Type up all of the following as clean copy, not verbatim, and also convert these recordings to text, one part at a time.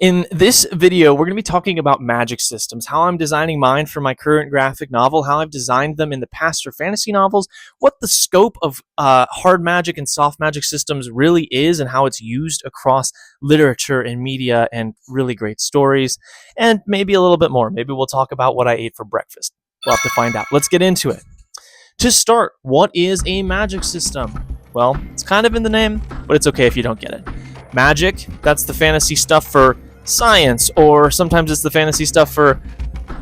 In this video, we're going to be talking about magic systems, how I'm designing mine for my current graphic novel, how I've designed them in the past for fantasy novels, what the scope of hard magic and soft magic systems really is, and how it's used across literature and media and really great stories, and maybe a little bit more. Maybe we'll talk about what I ate for breakfast. We'll have to find out. Let's get into it. To start, what is a magic system? Well, it's kind of in the name, but it's okay if you don't get it. Magic, that's the fantasy stuff for science, or sometimes it's the fantasy stuff for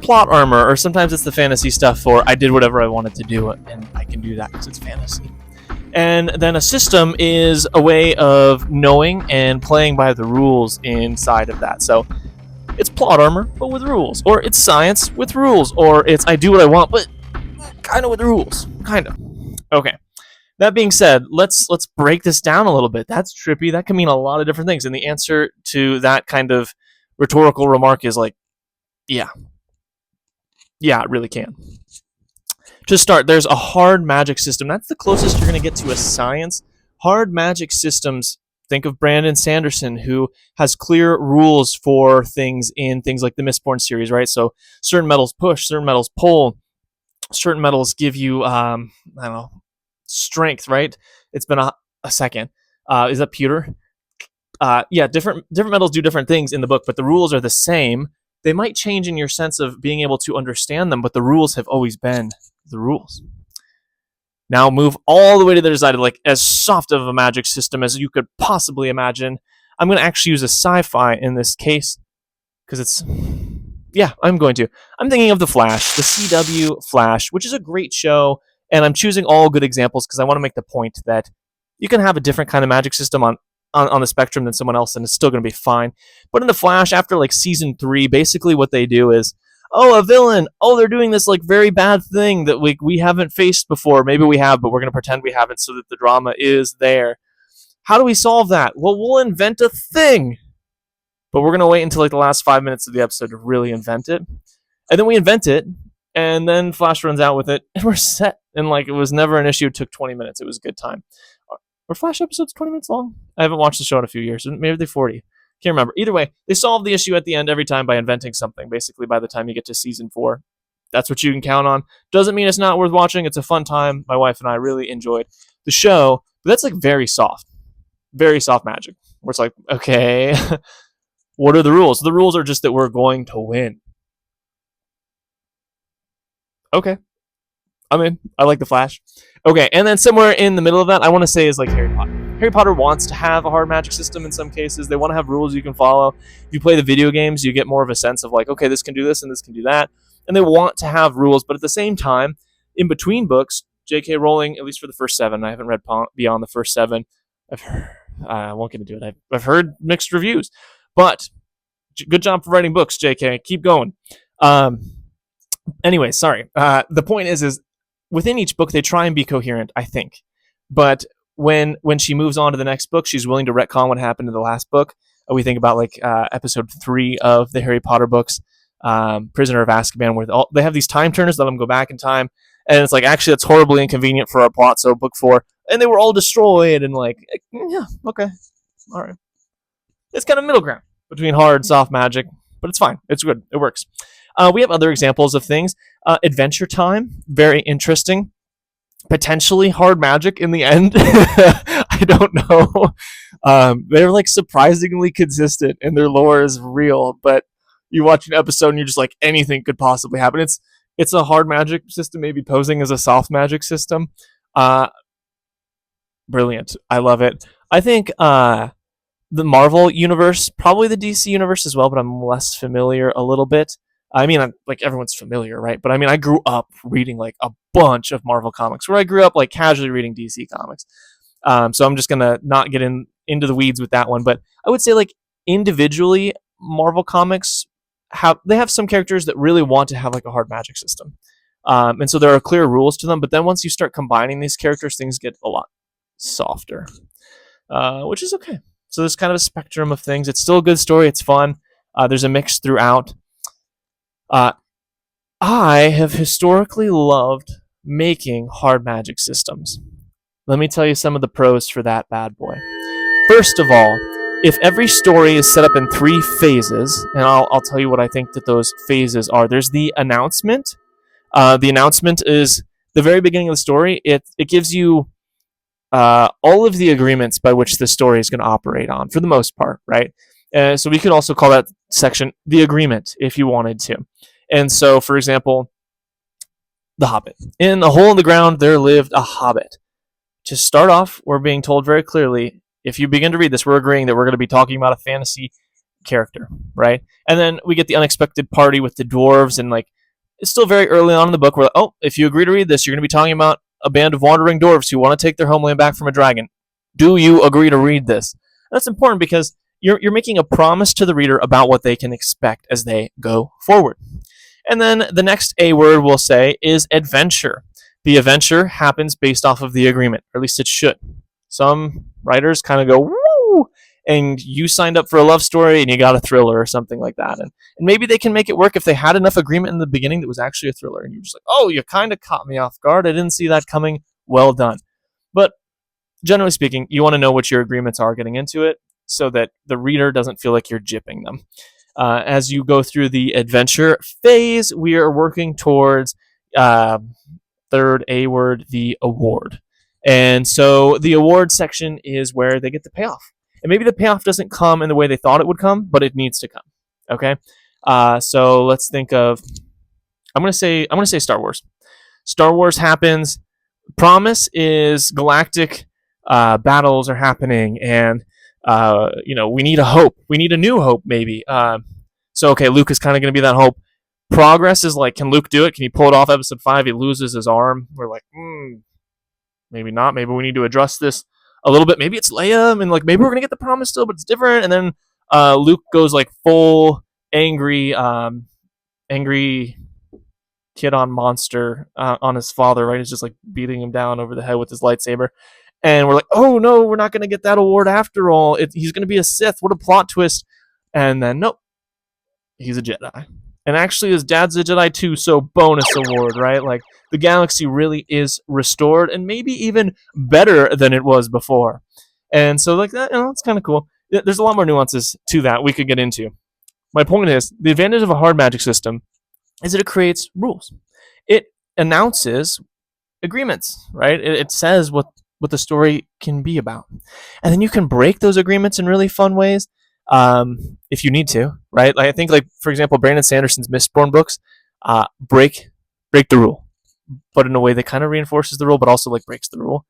plot armor, or sometimes it's the fantasy stuff for I did whatever I wanted to do and I can do that because it's fantasy. And then a system is a way of knowing and playing by the rules inside of that. So it's plot armor but with rules, or it's science with rules, or it's I do what I want but kind of with rules, kind of. Okay. That being said, let's break this down a little bit. That's trippy. That can mean a lot of different things. And the answer to that kind of rhetorical remark is like, yeah. Yeah, it really can. To start, there's a hard magic system. That's the closest you're going to get to a science. Hard magic systems, think of Brandon Sanderson, who has clear rules for things in things like the Mistborn series, right? So certain metals push, certain metals pull, certain metals give you, I don't know, strength, right? It's been a second. Is that pewter? Yeah, different metals do different things in the book, but the rules are the same. They might change in your sense of being able to understand them, but the rules have always been the rules. Now move all the way to the other side, like as soft of a magic system as you could possibly imagine. I'm going to actually use a sci-fi in this case because it's... Yeah, I'm going to. I'm thinking of The Flash, the CW Flash, which is a great show. And I'm choosing all good examples because I want to make the point that you can have a different kind of magic system on the spectrum than someone else, and it's still going to be fine. But in The Flash, after like season 3, basically what they do is, oh, a villain, oh, they're doing this like very bad thing that we haven't faced before. Maybe we have, but we're going to pretend we haven't so that the drama is there. How do we solve that? Well, we'll invent a thing. But we're going to wait until like the last 5 minutes of the episode to really invent it. And then we invent it, and then Flash runs out with it, and we're set. And like it was never an issue. It took 20 minutes. It was a good time. Were Flash episodes 20 minutes long? I haven't watched the show in a few years. Maybe they're 40. Can't remember. Either way, they solve the issue at the end every time by inventing something. Basically, by the time you get to season 4, that's what you can count on. Doesn't mean it's not worth watching. It's a fun time. My wife and I really enjoyed the show. But that's like very soft magic. Where it's like, okay, what are the rules? The rules are just that we're going to win. Okay. I'm in. I like The Flash. Okay, and then somewhere in the middle of that, I want to say is like Harry Potter. Harry Potter wants to have a hard magic system in some cases. They want to have rules you can follow. If you play the video games, you get more of a sense of like, okay, this can do this and this can do that. And they want to have rules, but at the same time, in between books, J.K. Rowling, at least for the first 7, I haven't read beyond the first 7. I won't get into it. I've heard mixed reviews, but good job for writing books, J.K. Keep going. Anyway, sorry. The point is within each book, they try and be coherent, I think. But when she moves on to the next book, she's willing to retcon what happened in the last book. We think about like episode 3 of the Harry Potter books, Prisoner of Azkaban, where they have these time turners, let them go back in time. And it's like, actually, that's horribly inconvenient for our plot. So book 4, and they were all destroyed. And like, yeah, okay. All right. It's kind of middle ground between hard and soft magic, but it's fine. It's good. It works. We have other examples of things. Adventure Time, very interesting. Potentially hard magic in the end. I don't know. They're like surprisingly consistent, and their lore is real. But you watch an episode, and you're just like, anything could possibly happen. It's a hard magic system, maybe posing as a soft magic system. Brilliant. I love it. I think the Marvel universe, probably the DC universe as well, but I'm less familiar a little bit. I mean, like everyone's familiar, right? But I mean, I grew up reading like a bunch of Marvel comics, where I grew up like casually reading DC comics. So I'm just gonna not get into the weeds with that one. But I would say like individually, Marvel comics have some characters that really want to have like a hard magic system, and so there are clear rules to them. But then once you start combining these characters, things get a lot softer, which is okay. So there's kind of a spectrum of things. It's still a good story. It's fun. There's a mix throughout. I have historically loved making hard magic systems. Let me tell you some of the pros for that bad boy. First of all, if every story is set up in 3 phases, and I'll tell you what I think that those phases are. There's the announcement. The announcement is the very beginning of the story. It gives you all of the agreements by which the story is going to operate on, for the most part, right? So we could also call that section the agreement if you wanted to. And so, for example, the Hobbit. In a hole in the ground, there lived a hobbit. To start off, we're being told very clearly, if you begin to read this, we're agreeing that we're going to be talking about a fantasy character, right? And then we get the unexpected party with the dwarves, and like, it's still very early on in the book. We're like, oh, if you agree to read this, you're going to be talking about a band of wandering dwarves who want to take their homeland back from a dragon. Do you agree to read this? That's important because you're making a promise to the reader about what they can expect as they go forward. And then the next A word we'll say is adventure. The adventure happens based off of the agreement, or at least it should. Some writers kind of go, woo, and you signed up for a love story and you got a thriller or something like that. And maybe they can make it work if they had enough agreement in the beginning that was actually a thriller. And you're just like, oh, you kind of caught me off guard. I didn't see that coming. Well done. But generally speaking, you want to know what your agreements are getting into it so that the reader doesn't feel like you're gypping them. As you go through the adventure phase, we are working towards third A word, the award. And so the award section is where they get the payoff. And maybe the payoff doesn't come in the way they thought it would come, but it needs to come. Okay? So let's think of I'm gonna say Star Wars. Star Wars happens. Promise is galactic battles are happening, and we need a hope. We need a new hope, maybe. So okay, Luke is kind of gonna be that hope. Progress is like, can Luke do it? Can he pull it off? Episode 5, he loses his arm. We're like, maybe not. Maybe we need to address this a little bit. Maybe it's Leia, and like maybe we're gonna get the promise still, but it's different. And then Luke goes like full angry kid on monster on his father. Right, he's just like beating him down over the head with his lightsaber. And we're like, oh no, we're not gonna get that award after all. He's gonna be a Sith. What a plot twist! And then nope, he's a Jedi. And actually, his dad's a Jedi too, so bonus award, right? Like, the galaxy really is restored, and maybe even better than it was before. And so, like, that, it's kind of cool. There's a lot more nuances to that we could get into. My point is, the advantage of a hard magic system is that it creates rules. It announces agreements, right? It says what the story can be about. And then you can break those agreements in really fun ways. If you need to, right? Like, I think, like, for example, Brandon Sanderson's Mistborn books break the rule, but in a way that kind of reinforces the rule, but also like breaks the rule.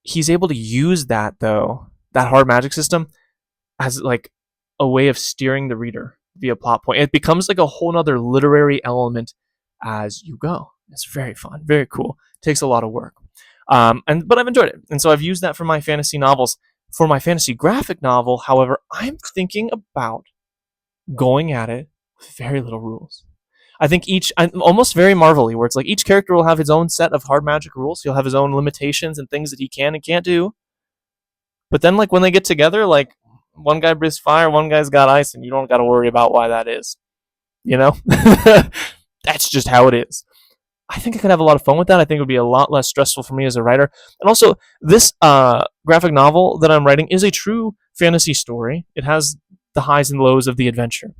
He's able to use that, though, that hard magic system, as like a way of steering the reader via plot point. It becomes like a whole nother literary element as you go. It's very fun, very cool. It takes a lot of work, but I've enjoyed it, and so I've used that for my fantasy novels. For my fantasy graphic novel, however, I'm thinking about going at it with very little rules. I think I'm almost very Marvel-y, where it's like each character will have his own set of hard magic rules. He'll have his own limitations and things that he can and can't do. But then, like, when they get together, like, one guy breathes fire, one guy's got ice, and you don't got to worry about why that is. You know? That's just how it is. I think I could have a lot of fun with that. I think it would be a lot less stressful for me as a writer. And also, this graphic novel that I'm writing is a true fantasy story. It has the highs and lows of the adventure.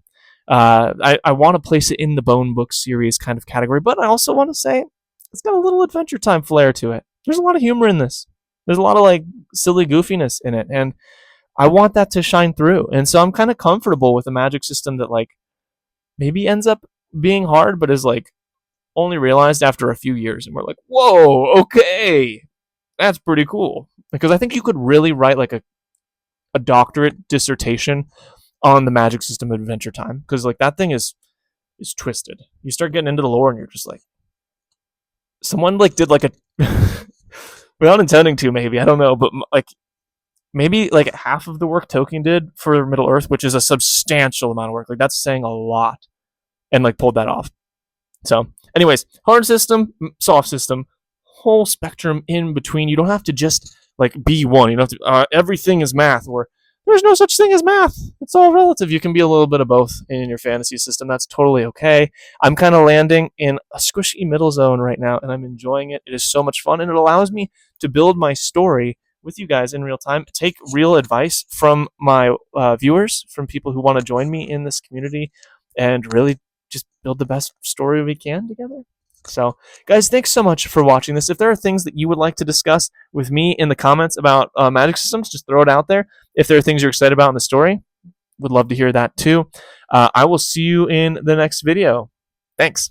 I want to place it in the Bone Book series kind of category, but I also want to say it's got a little Adventure Time flair to it. There's a lot of humor in this. There's a lot of like silly goofiness in it, and I want that to shine through. And so I'm kind of comfortable with a magic system that like maybe ends up being hard, but is like only realized after a few years, and we're like, whoa, okay, that's pretty cool. Because I think you could really write like a doctorate dissertation on the magic system of Adventure Time, because like that thing is twisted. You start getting into the lore, and you're just like, someone like did like a without intending to, maybe, I don't know, but like maybe like half of the work Tolkien did for Middle Earth, which is a substantial amount of work. Like, that's saying a lot, and like pulled that off. So, anyways, hard system, soft system, whole spectrum in between. You don't have to just like be one. You don't have to. Everything is math, or there's no such thing as math. It's all relative. You can be a little bit of both in your fantasy system. That's totally okay. I'm kind of landing in a squishy middle zone right now, and I'm enjoying it. It is so much fun, and it allows me to build my story with you guys in real time, take real advice from my viewers, from people who want to join me in this community, and really just build the best story we can together. So, guys, thanks so much for watching this. If there are things that you would like to discuss with me in the comments about magic systems, just throw it out there. If there are things you're excited about in the story, would love to hear that too. I will see you in the next video. Thanks.